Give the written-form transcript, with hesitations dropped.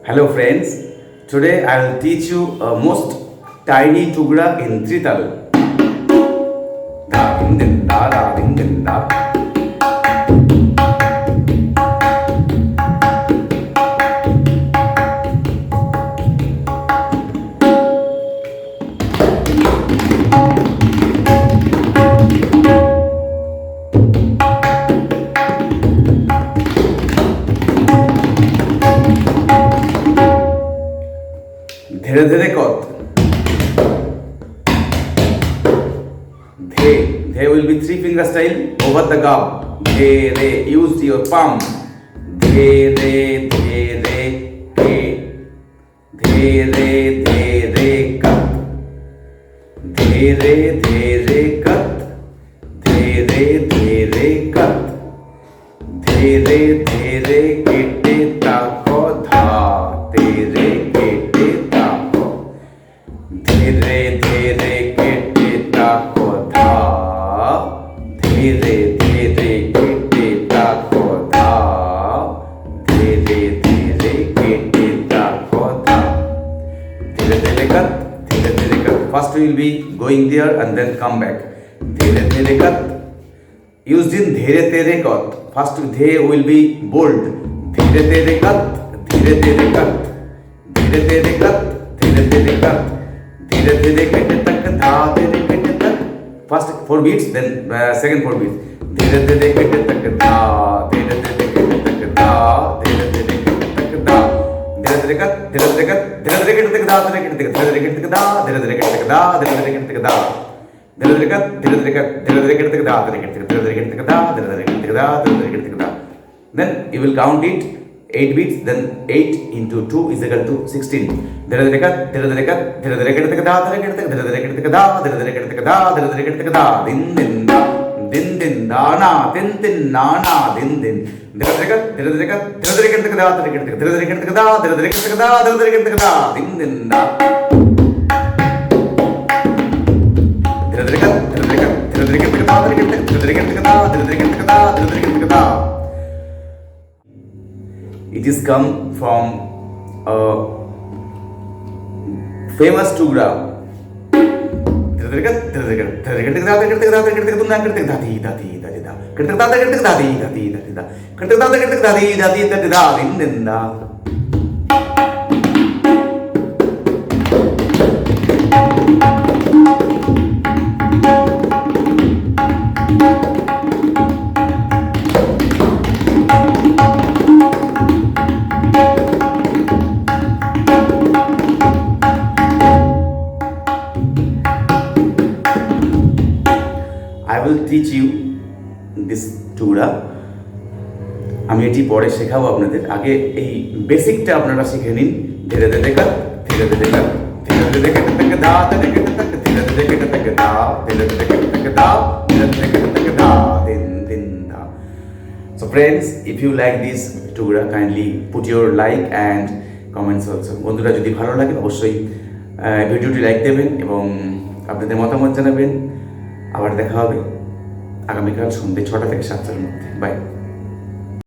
Hello friends, today I will teach you a most tiny tukda in three tal. Da ding ding da da ding ding da. धीरे धीरे कत धे धे will be three finger style over the gap. धे रे use your palm. धे रे के धे रे कत धे रे कत धे रे कत धे रे केटे ताको धा तेरे केटे ताको धीरे धीरे केटे ताको धा धीरे केटे ताको धा धीरे केटे ताको धा धीरे cut. First we will be going there and then come back. धीरे cut. Used in धीरे cut. First धे will be bold. धीरे cut. धीरे cut. धीरे cut. धीरे cut. धीरे केटे तक धा धीरे केटे तक. First 4 beats, then second 4 beats. धीरे केटे तक धा धीरे केटे तक धा धीरे केटे तक धा धीरे cut. धीरे cut. धीरे केटे तक धा धीरे केटे तक धा धीरे केटे तक धा धीरे केटे तक धा धीरे cut. धीरे cut. धीरे केटे तक धा धीरे केटे तक धा धीरे केटे तक धा धीरे केटे तक धा. Then you will count it 8 beats, then 8 into 2 is equal to 16. धीरे cut. धीरे cut. धीरे केटे तक धा धीरे केटे तक धा धीरे केटे तक धा धीरे केटे तक धा धीरे केटे तक धा दिन दिन दा ना दिन ना दिन धीरे cut. धीरे cut. धीरे केटे तक धा धीरे केटे तक धा धीरे केटे तक धा धीरे केटे तक धा दिन दा धीरे cut. धीरे केटे तक धा धीरे केटे तक धा धीरे केटे तक धा. It is come from a famous tukda. धीरे cut. धीरे केटे तक धा धीरे केटे तक धा धीरे केटे तक धा केटे तक धा धी धा धी धा धा केटे तक धा केटे तक धा धी धा धी धा धा केटे तक धा केटे तक धा धी धा धी धा धा दिन दा. I will teach you this tukda. আমি এটি পরে শেখাবো আপনাদের। আগে এই বেসিকটা আপনারা শিখে নিন। ধীরে ধীরে cut. ধীরে cut. ধীরে কেটে তক धा ধীরে কেটে তক ধীরে কেটে তক धा ধীরে কেটে তক धा ধীরে কেটে তক धा din धा. So friends, if you like this tukda, kindly put your like and comments also. বন্ধুরা যদি ভালো লাগে অবশ্যই ভিডিওটি লাইক দেবেন এবং আপনাদের মতামত জানাবেন। আবার দেখা হবে আগামীকাল সন্ধ্যে 6টা থেকে 7টার মধ্যে। বাই।